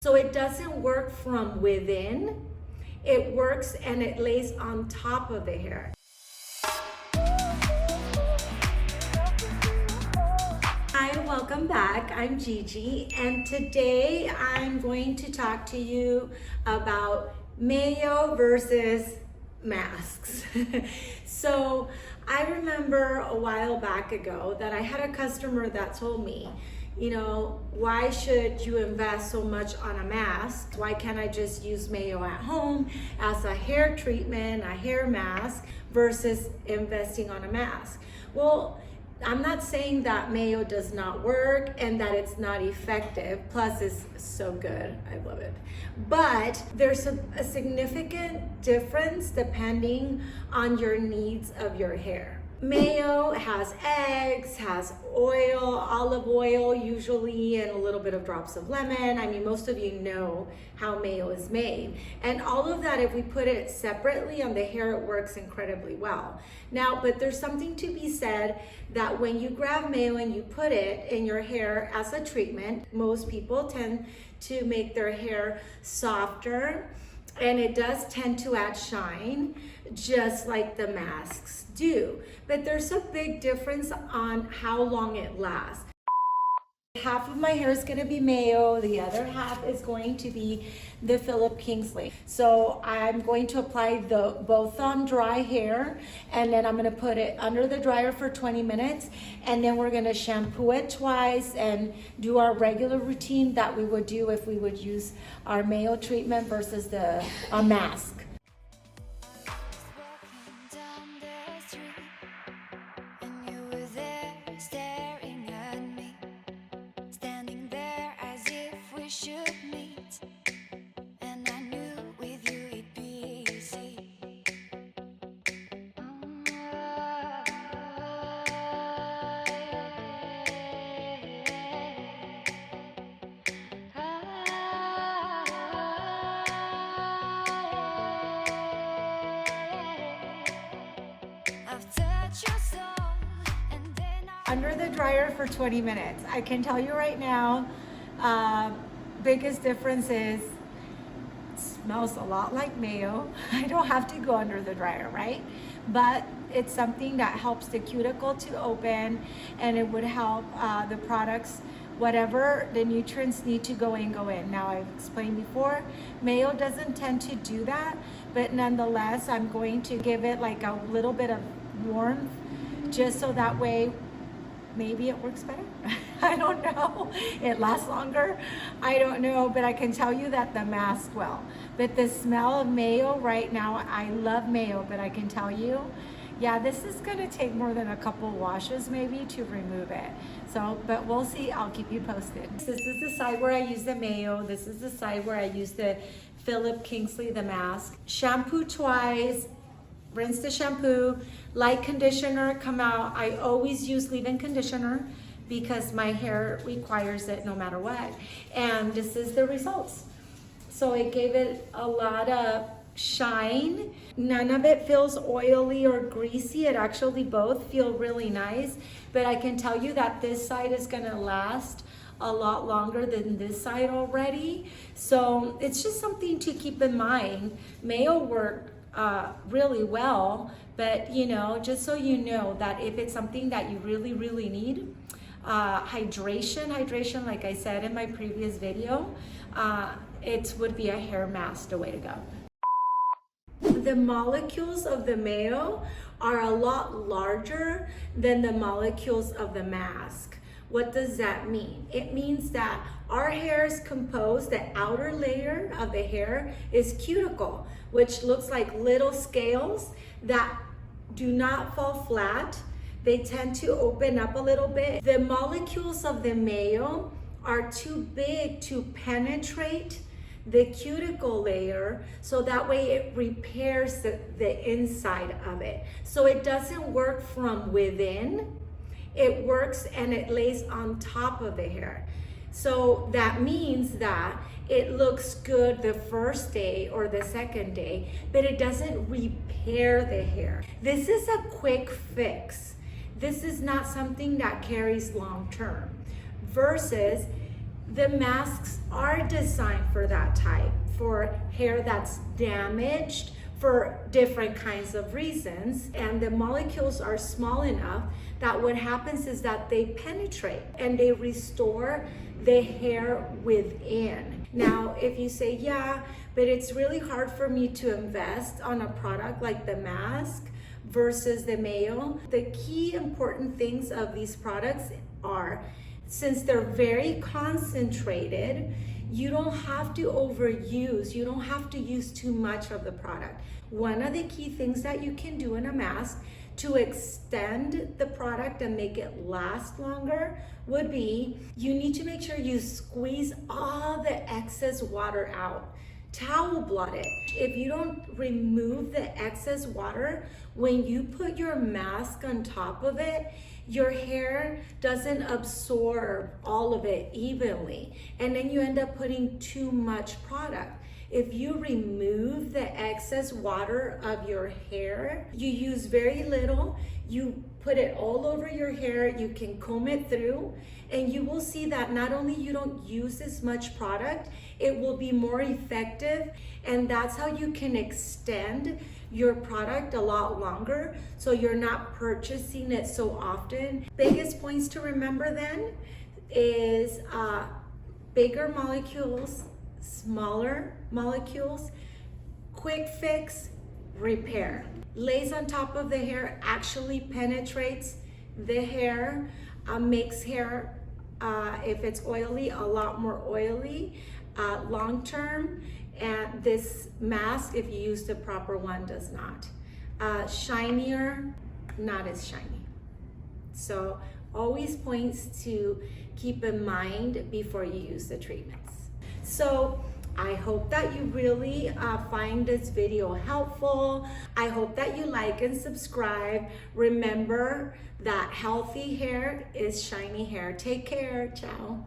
So it doesn't work from within, it works and it lays on top of the hair. Hi, welcome back. I'm Gigi, and today I'm going to talk to you about mayo versus masks. So I remember a while back ago that I had a customer that told me, you know, why should you invest so much on a mask? Why can't I just use mayo at home as a hair treatment, a hair mask, versus investing on a mask? Well, I'm not saying that mayo does not work and that it's not effective. Plus, it's so good. I love it. But there's a significant difference depending on your needs of your hair. Mayo has eggs, has oil, olive oil usually, and a little bit of drops of lemon. I mean, most of you know how mayo is made. And all of that, if we put it separately on the hair, it works incredibly well. Now, but there's something to be said that when you grab mayo and you put it in your hair as a treatment, most people tend to make their hair softer, and it does tend to add shine, just like the masks do. But there's a big difference on how long it lasts. Half of my hair is going to be mayo, the other half is going to be the Philip Kingsley. So I'm going to apply both on dry hair, and then I'm going to put it under the dryer for 20 minutes, and then we're going to shampoo it twice and do our regular routine that we would do if we would use our mayo treatment versus a mask. Under the dryer for 20 minutes. I can tell you right now, biggest difference is it smells a lot like mayo. I don't have to go under the dryer, right? But it's something that helps the cuticle to open, and it would help the products, whatever the nutrients need to go in. Now, I've explained before, mayo doesn't tend to do that, but nonetheless, I'm going to give it like a little bit of warmth, just so that way maybe it works better. I don't know. It lasts longer. I don't know, but I can tell you that the mask will. But the smell of mayo right now, I love mayo, but I can tell you, yeah, this is gonna take more than a couple washes maybe to remove it. So, but we'll see. I'll keep you posted. This is the side where I use the mayo. This is the side where I use the Philip Kingsley, the mask. Shampoo twice. Rinse the shampoo, light conditioner, come out. I always use leave-in conditioner because my hair requires it no matter what. And this is the results. So it gave it a lot of shine. None of it feels oily or greasy. It actually both feel really nice. But I can tell you that this side is gonna last a lot longer than this side already. So it's just something to keep in mind. Mayo work really well, but you know, just so you know that if it's something that you really need, hydration, like I said in my previous video, it would be a hair mask the way to go. The molecules of the mayo are a lot larger than the molecules of the mask. What does that mean? It means that our hair is composed, the outer layer of the hair is cuticle, which looks like little scales that do not fall flat. They tend to open up a little bit. The molecules of the mayo are too big to penetrate the cuticle layer, so that way it repairs the inside of it. So it doesn't work from within, it works and it lays on top of the hair. So that means that it looks good the first day or the second day, but it doesn't repair the hair. This is a quick fix. This is not something that carries long term. Versus The masks are designed for that type, for hair that's damaged for different kinds of reasons, and the molecules are small enough that what happens is that they penetrate and they restore the hair within. Now, if you say, yeah, but it's really hard for me to invest on a product like the mask versus the mayo, the key important things of these products are, since they're very concentrated, you don't have to overuse, you don't have to use too much of the product. One of the key things that you can do in a mask to extend the product and make it last longer would be, you need to make sure you squeeze all the excess water out. Towel blot it. If you don't remove the excess water, when you put your mask on top of it, your hair doesn't absorb all of it evenly, and then you end up putting too much product. If you remove the excess water of your hair, you use very little, you put it all over your hair, you can comb it through, and you will see that not only you don't use as much product, it will be more effective, and that's how you can extend your product a lot longer, so you're not purchasing it so often. Biggest points to remember then is bigger molecules, smaller molecules, quick fix, repair. Lays on top of the hair, actually penetrates the hair, makes hair, if it's oily, a lot more oily long term. And this mask, if you use the proper one, does not. Shinier, not as shiny. So always points to keep in mind before you use the treatments. So I hope that you really find this video helpful. I hope that you like and subscribe. Remember that healthy hair is shiny hair. Take care. Ciao.